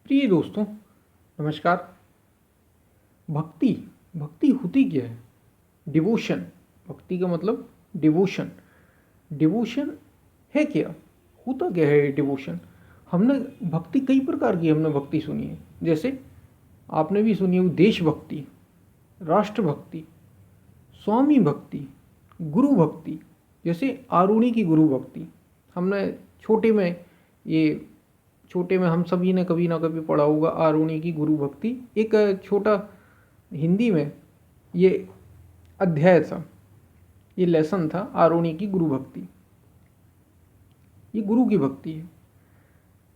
प्रिय दोस्तों, नमस्कार। भक्ति भक्ति होती क्या है? डिवोशन। भक्ति का मतलब डिवोशन। डिवोशन है क्या? होता क्या है डिवोशन? हमने भक्ति कई प्रकार की हमने भक्ति सुनी है। जैसे आपने भी सुनी हो देशभक्ति, राष्ट्रभक्ति, स्वामी भक्ति, गुरु भक्ति। जैसे आरुणि की गुरु भक्ति हमने छोटे में ये छोटे में हम सभी ने कभी ना कभी पढ़ा होगा। आरुणि की गुरु भक्ति एक छोटा हिंदी में ये अध्याय था, ये लेसन था। आरुणि की गुरु भक्ति, ये गुरु की भक्ति है,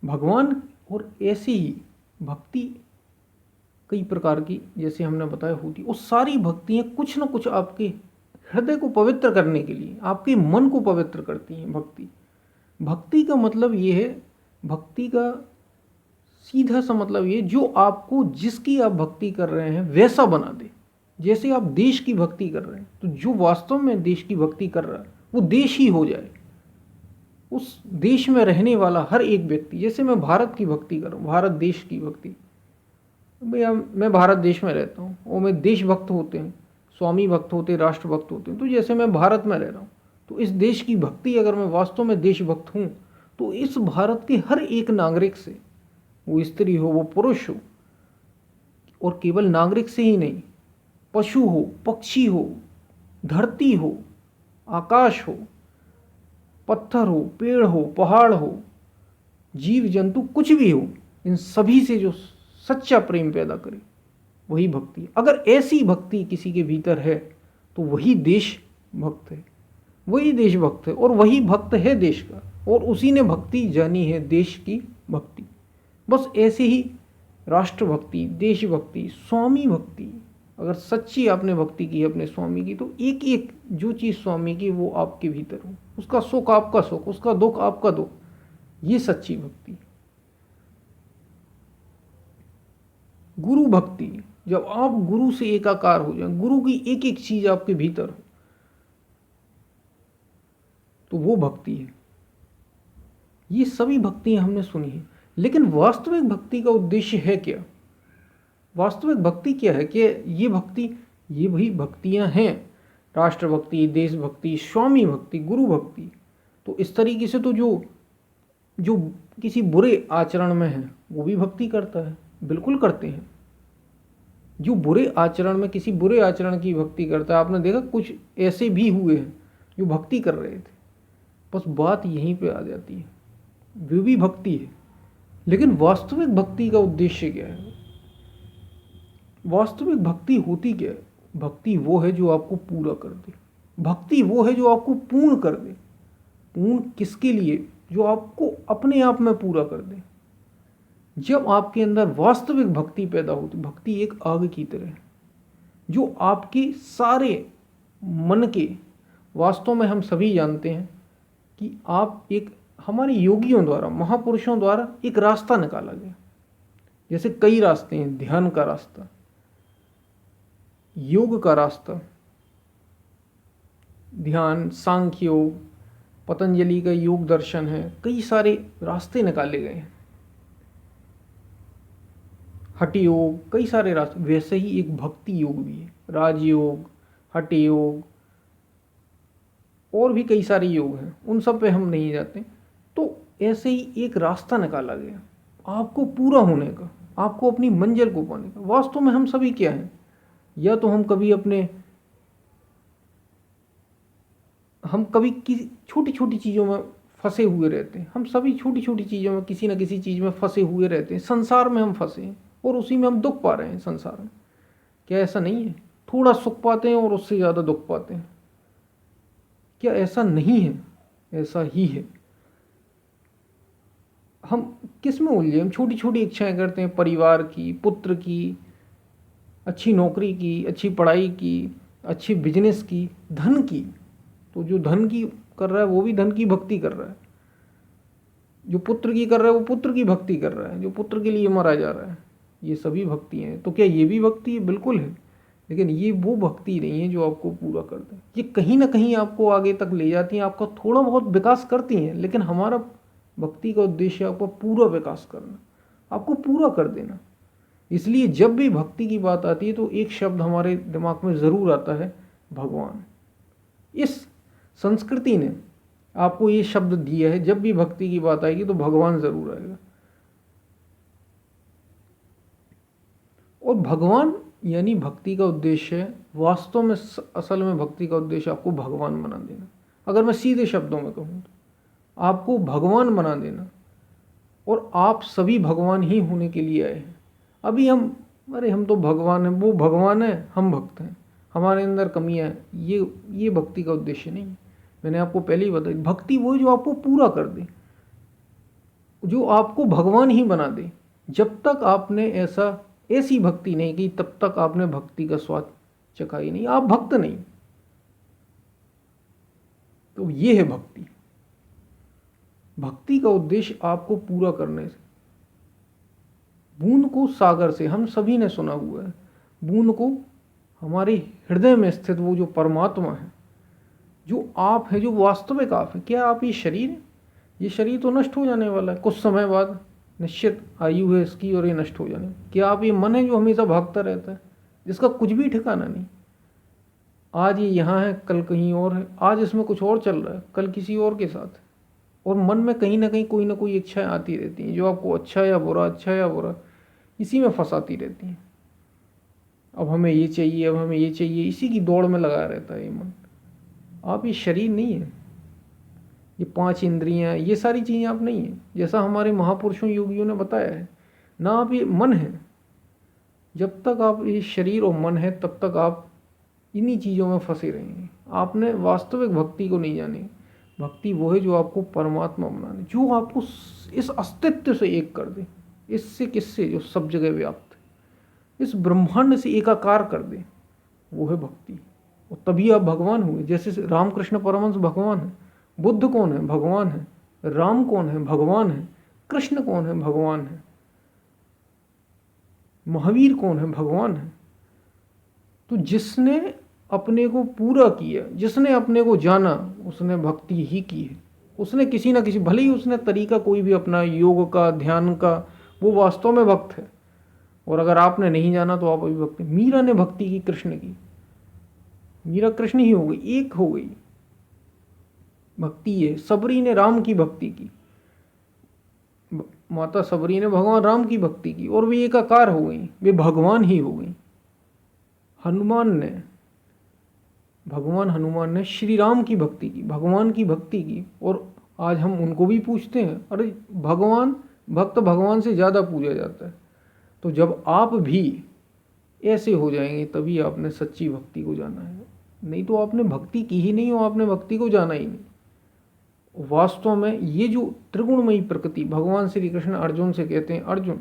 भगवान। और ऐसी ही भक्ति कई प्रकार की जैसे हमने बताया होती। और सारी भक्तियाँ कुछ न कुछ आपके हृदय को पवित्र करने के लिए, आपके मन को पवित्र करती हैं। भक्ति का मतलब ये है, भक्ति का सीधा सा मतलब ये, जो आपको जिसकी आप भक्ति कर रहे हैं वैसा बना दे। जैसे आप देश की भक्ति कर रहे हैं तो जो वास्तव में देश की भक्ति कर रहा है वो देश ही हो जाए। उस देश में रहने वाला हर एक व्यक्ति, जैसे मैं भारत की भक्ति कर रहा हूँ, भारत देश की भक्ति, भैया मैं भारत देश में रहता हूँ और मैं देशभक्त होते हैं, स्वामी भक्त होते हैं, राष्ट्रभक्त होते हैं। तो जैसे मैं भारत में रह रहा हूँ तो इस देश की भक्ति, अगर मैं वास्तव में देशभक्त हूँ तो इस भारत के हर एक नागरिक से, वो स्त्री हो वो पुरुष हो, और केवल नागरिक से ही नहीं, पशु हो, पक्षी हो, धरती हो, आकाश हो, पत्थर हो, पेड़ हो, पहाड़ हो, जीव जंतु कुछ भी हो, इन सभी से जो सच्चा प्रेम पैदा करे वही भक्ति। अगर ऐसी भक्ति किसी के भीतर है तो वही देश भक्त है, वही देशभक्त है, और वही भक्त है देश का। और उसी ने भक्ति जानी है, देश की भक्ति। बस ऐसे ही राष्ट्रभक्ति, देशभक्ति, स्वामी भक्ति, अगर सच्ची आपने भक्ति की अपने स्वामी की, तो एक एक जो चीज़ स्वामी की वो आपके भीतर हो, उसका सुख आपका सुख, उसका दुख आपका दुख, ये सच्ची भक्ति। गुरु भक्ति, जब आप गुरु से एकाकार हो जाए, गुरु की एक एक चीज आपके भीतर हो, तो वो भक्ति है। ये सभी भक्तियां हमने सुनी है, लेकिन वास्तविक भक्ति का उद्देश्य है क्या? वास्तविक भक्ति क्या है? कि ये भक्ति, ये वही भक्तियां हैं, राष्ट्रभक्ति, देशभक्ति, स्वामी भक्ति, गुरु भक्ति। तो इस तरीके से तो जो जो किसी बुरे आचरण में है वो भी भक्ति करता है, बिल्कुल करते हैं। जो बुरे आचरण में, किसी बुरे आचरण की भक्ति करता है, आपने देखा कुछ ऐसे भी हुए हैं जो भक्ति कर रहे थे। बस बात यहीं पे आ जाती है, वो भी भक्ति है, लेकिन वास्तविक भक्ति का उद्देश्य क्या है? वास्तविक भक्ति होती क्या है? भक्ति वो है जो आपको पूरा कर दे। भक्ति वो है जो आपको पूर्ण कर दे। पूर्ण किसके लिए? जो आपको अपने आप में पूरा कर दे। जब आपके अंदर वास्तविक भक्ति पैदा होती, भक्ति एक आग की तरह है जो आपके सारे मन के, वास्तव में हम सभी जानते हैं कि आप एक, हमारे योगियों द्वारा, महापुरुषों द्वारा एक रास्ता निकाला गया। जैसे कई रास्ते हैं, ध्यान का रास्ता, योग का रास्ता, ध्यान, सांख्य योग, पतंजलि का योग दर्शन है, कई सारे रास्ते निकाले गए हैं, हठ योग, कई सारे रास्ते। वैसे ही एक भक्ति योग भी है, राजयोग, हठ योग, और भी कई सारे योग हैं, उन सब पे हम नहीं जाते। तो ऐसे ही एक रास्ता निकाला गया आपको पूरा होने का, आपको अपनी मंजिल को पाने का। वास्तव में हम सभी क्या हैं? या तो हम कभी किसी छोटी छोटी चीज़ों में फंसे हुए रहते हैं। हम सभी छोटी छोटी चीज़ों में, किसी न किसी चीज़ में फंसे हुए रहते हैं। संसार में हम फंसे हैं और उसी में हम दुख पा रहे हैं संसार में। क्या ऐसा नहीं है? थोड़ा सुख पाते हैं और उससे ज़्यादा दुख पाते हैं। क्या ऐसा नहीं है? ऐसा ही है। हम किस में उलझे? हम छोटी छोटी इच्छाएं करते हैं, परिवार की, पुत्र की, अच्छी नौकरी की, अच्छी पढ़ाई की, अच्छी बिजनेस की, धन की। तो जो धन की कर रहा है वो भी धन की भक्ति कर रहा है, जो पुत्र की कर रहा है वो पुत्र की भक्ति कर रहा है, जो पुत्र के लिए मरा जा रहा है। ये सभी भक्ति हैं। तो क्या ये भी भक्ति है? बिल्कुल है, लेकिन ये वो भक्ति नहीं है जो आपको पूरा कर दे। ये कहीं ना कहीं आपको आगे तक ले जाती हैं, आपका थोड़ा बहुत विकास करती हैं, लेकिन हमारा भक्ति का उद्देश्य है आपका पूरा विकास करना, आपको पूरा कर देना। इसलिए जब भी भक्ति की बात आती है तो एक शब्द हमारे दिमाग में ज़रूर आता है, भगवान। इस संस्कृति ने आपको ये शब्द दिया है, जब भी भक्ति की बात आएगी तो भगवान ज़रूर आएगा। और भगवान यानी भक्ति का उद्देश्य है, वास्तव में असल में भक्ति का उद्देश्य आपको भगवान बना देना। अगर मैं सीधे शब्दों में कहूँ तो आपको भगवान बना देना, और आप सभी भगवान ही होने के लिए आए हैं। अभी हम तो भगवान हैं, वो भगवान है, हम भक्त हैं, हमारे अंदर कमियां हैं, ये भक्ति का उद्देश्य नहीं है। मैंने आपको पहले ही बताया, भक्ति वो जो आपको पूरा कर दे, जो आपको भगवान ही बना दे। जब तक आपने ऐसी भक्ति नहीं की, तब तक आपने भक्ति का स्वाद चखा ही नहीं, आप भक्त नहीं। तो ये है भक्ति। भक्ति का उद्देश्य आपको पूरा करने से, बूंद को सागर से, हम सभी ने सुना हुआ है, बूंद को हमारे हृदय में स्थित वो जो परमात्मा है, जो आप है, जो वास्तविक आप है। क्या आप ये शरीर है? ये शरीर तो नष्ट हो जाने वाला है, कुछ समय बाद निश्चित आयु है इसकी और ये नष्ट हो जाने। क्या आप ये मन है जो हमेशा भागता रहता है, जिसका कुछ भी ठिकाना नहीं? आज ये यहाँ है, कल कहीं और है, आज इसमें कुछ और चल रहा है, कल किसी और के साथ है। और मन में कहीं ना कहीं कोई ना कोई इच्छाएं आती रहती हैं, जो आपको अच्छा या बुरा इसी में फंसाती रहती हैं। अब हमें ये चाहिए, अब हमें ये चाहिए, इसी की दौड़ में लगा रहता है ये मन। आप ये शरीर नहीं है, ये 5 इंद्रियां, ये सारी चीज़ें आप नहीं है, जैसा हमारे महापुरुषों योगियों ने बताया है ना। आप ये मन है। जब तक आप ये शरीर और मन है, तब तक आप इन्हीं चीज़ों में फंसे रहेंगे। आपने वास्तविक भक्ति को नहीं जाने। भक्ति वो है जो आपको परमात्मा बना दे, जो आपको इस अस्तित्व से एक कर दे, इससे किससे जो सब जगह व्याप्त है, इस ब्रह्मांड से एकाकार कर दे, वो है भक्ति। और तभी आप भगवान हुए। जैसे रामकृष्ण परमहंस भगवान है, बुद्ध कौन है? भगवान है। राम कौन है? भगवान है। कृष्ण कौन है? भगवान है। महावीर कौन है? भगवान है। तो जिसने अपने को पूरा किया, जिसने अपने को जाना, उसने भक्ति ही की है। उसने किसी ना किसी, भले ही उसने तरीका कोई भी अपना, योग का, ध्यान का, वो वास्तव में भक्त है। और अगर आपने नहीं जाना तो आप अभी भक्त। मीरा ने भक्ति की कृष्ण की, मीरा कृष्ण ही हो गई, एक हो गई, भक्ति है। सबरी ने राम की भक्ति की, माता सबरी ने भगवान राम की भक्ति की, और वे एकाकार हो गई, वे भगवान ही हो गई। भगवान हनुमान ने श्री राम की भक्ति की, भगवान की भक्ति की। और आज हम उनको भी पूछते हैं, अरे भक्त भगवान से ज़्यादा पूजा जाता है। तो जब आप भी ऐसे हो जाएंगे, तभी आपने सच्ची भक्ति को जाना है। नहीं तो आपने भक्ति की ही नहीं, हो आपने भक्ति को जाना ही नहीं। वास्तव में ये जो त्रिगुणमयी प्रकृति, भगवान श्री कृष्ण अर्जुन से कहते हैं, अर्जुन,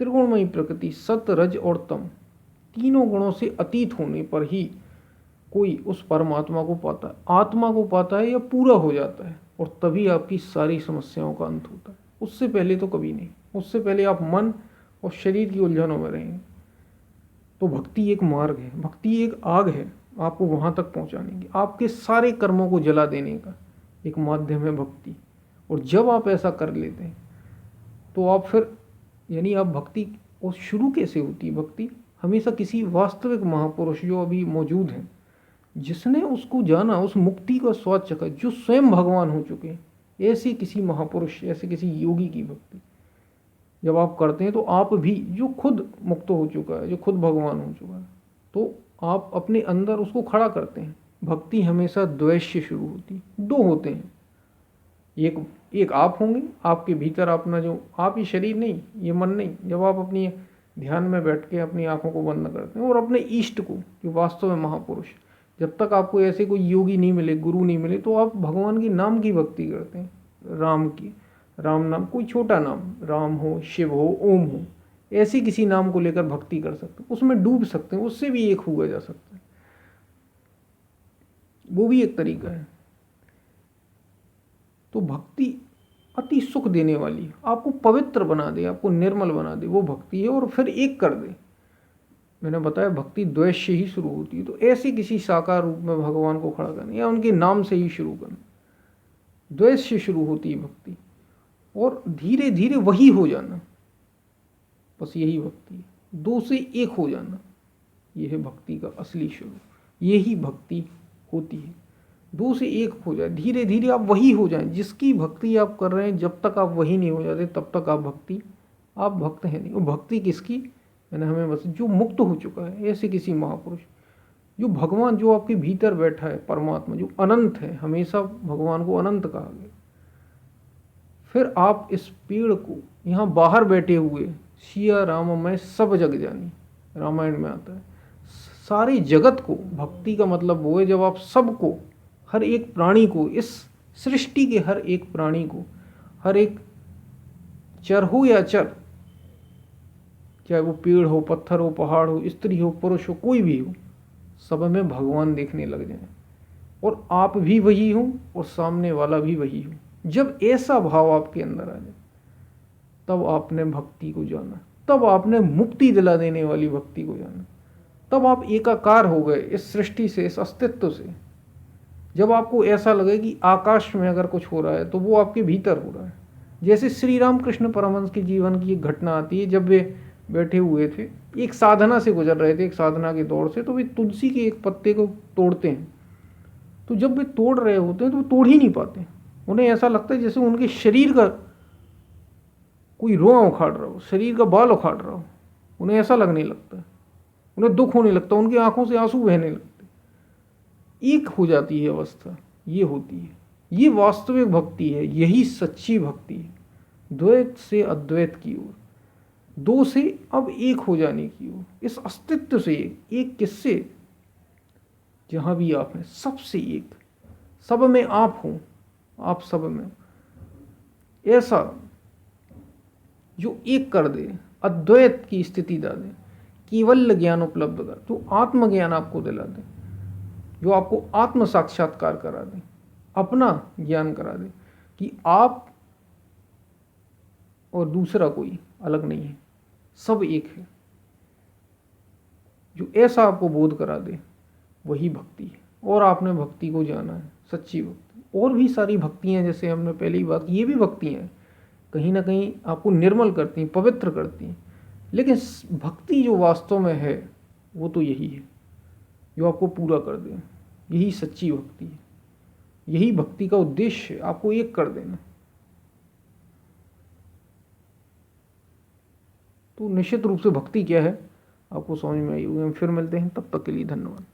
त्रिगुणमयी प्रकृति, सत, रज और तम, तीनों गुणों से अतीत होने पर ही कोई उस परमात्मा को पाता है, आत्मा को पाता है, या पूरा हो जाता है। और तभी आपकी सारी समस्याओं का अंत होता है। उससे पहले तो कभी नहीं। उससे पहले आप मन और शरीर की उलझनों में रहेंगे। तो भक्ति एक मार्ग है, भक्ति एक आग है, आपको वहाँ तक पहुँचाने की, आपके सारे कर्मों को जला देने का एक माध्यम है भक्ति। और जब आप ऐसा कर लेते हैं तो आप फिर, यानी आप भक्ति, और शुरू कैसे होती है भक्ति? हमेशा किसी वास्तविक महापुरुष जो अभी मौजूद हैं, जिसने उसको जाना, उस मुक्ति का स्वाद चखा, जो स्वयं भगवान हो चुके हैं, ऐसे किसी महापुरुष, ऐसे किसी योगी की भक्ति जब आप करते हैं, तो आप भी, जो खुद मुक्त हो चुका है, जो खुद भगवान हो चुका है, तो आप अपने अंदर उसको खड़ा करते हैं। भक्ति हमेशा द्वेष से शुरू होती है। दो होते हैं, एक आप होंगे, आपके भीतर अपना जो, आप ये शरीर नहीं, ये मन नहीं। जब आप अपनी ध्यान में बैठ के अपनी आंखों को बंद करते हैं और अपने इष्ट को, जो वास्तव में महापुरुष, जब तक आपको ऐसे कोई योगी नहीं मिले, गुरु नहीं मिले, तो आप भगवान की नाम की भक्ति करते हैं। राम की, राम नाम, कोई छोटा नाम, राम हो, शिव हो, ओम हो, ऐसे किसी नाम को लेकर भक्ति कर सकते हैं, उसमें डूब सकते हैं, उससे भी एक हुआ जा सकता है। वो भी एक तरीका है। तो भक्ति अति सुख देने वाली, आपको पवित्र बना दे, आपको निर्मल बना दे, वो भक्ति है। और फिर एक कर दे। मैंने बताया भक्ति द्वेष से ही शुरू होती है। तो ऐसे किसी साकार रूप में भगवान को खड़ा करना, या उनके नाम से ही शुरू करना। द्वेष से शुरू होती है भक्ति, और धीरे धीरे वही हो जाना। बस यही भक्ति है। दो से एक हो जाना, यह है भक्ति का असली स्वरूप, यही भक्ति होती है। दो से एक हो जाए, धीरे धीरे आप वही हो जाएं जिसकी भक्ति आप कर रहे हैं। जब तक आप वही नहीं हो जाते तब तक आप भक्त हैं नहीं। और भक्ति किसकी, मैंने हमें बस जो मुक्त हो चुका है, ऐसे किसी महापुरुष, जो भगवान जो आपके भीतर बैठा है, परमात्मा जो अनंत है, हमेशा भगवान को अनंत कहा गया। फिर आप इस पेड़ को यहाँ बाहर बैठे हुए, सिया राम मैं सब जग जानी, रामायण में आता है, सारे जगत को, भक्ति का मतलब वो है जब आप सबको, हर एक प्राणी को, इस सृष्टि के हर एक प्राणी को, हर एक चर हो या चर, चाहे वो पेड़ हो, पत्थर हो, पहाड़ हो, स्त्री हो, पुरुष हो, कोई भी हो, सब में भगवान देखने लग जाए और आप भी वही हो और सामने वाला भी वही हो। जब ऐसा भाव आपके अंदर आ जाए तब आपने भक्ति को जाना, तब आपने मुक्ति दिला देने वाली भक्ति को जाना, तब आप एकाकार हो गए इस सृष्टि से, इस अस्तित्व से। जब आपको ऐसा लगे कि आकाश में अगर कुछ हो रहा है तो वो आपके भीतर हो रहा है। जैसे श्री राम कृष्ण परमहंस के जीवन की एक घटना आती है, जब वे बैठे हुए थे, एक साधना से गुजर रहे थे, एक साधना के दौर से, तो वे तुलसी के एक पत्ते को तोड़ते हैं। तो जब वे तोड़ रहे होते हैं तो वो तोड़ ही नहीं पाते। उन्हें ऐसा लगता है जैसे उनके शरीर का कोई रोआ उखाड़ रहा हो, शरीर का बाल उखाड़ रहा हो। उन्हें ऐसा लगने लगता है, उन्हें दुख होने लगता है, उनकी आंखों से आंसू बहने लगते। एक हो जाती है अवस्था, ये होती है, ये वास्तविक भक्ति है, यही सच्ची भक्ति है। द्वैत से अद्वैत की ओर, दो से अब एक हो जाने की ओर, इस अस्तित्व से एक किससे, जहां भी आप हैं सबसे एक, सब में आप हो, आप सब में, ऐसा जो एक कर दे, अद्वैत की स्थिति ला दे, केवल ज्ञान उपलब्ध कर, जो आत्मज्ञान आपको दिला दे, जो आपको आत्म साक्षात्कार करा दे, अपना ज्ञान करा दे कि आप और दूसरा कोई अलग नहीं है, सब एक है। जो ऐसा आपको बोध करा दे वही भक्ति है। और आपने भक्ति को जाना है, सच्ची भक्ति। और भी सारी भक्तियाँ, जैसे हमने पहले ही बात की, ये भी भक्तियाँ हैं, कहीं ना कहीं आपको निर्मल करती हैं, पवित्र करती हैं। लेकिन भक्ति जो वास्तव में है वो तो यही है, जो आपको पूरा कर दे। यही सच्ची भक्ति है, यही भक्ति का उद्देश्य है, आपको एक कर देना। तो निश्चित रूप से भक्ति क्या है आपको समझ में आई होगी। हम फिर मिलते हैं, तब तक के लिए धन्यवाद।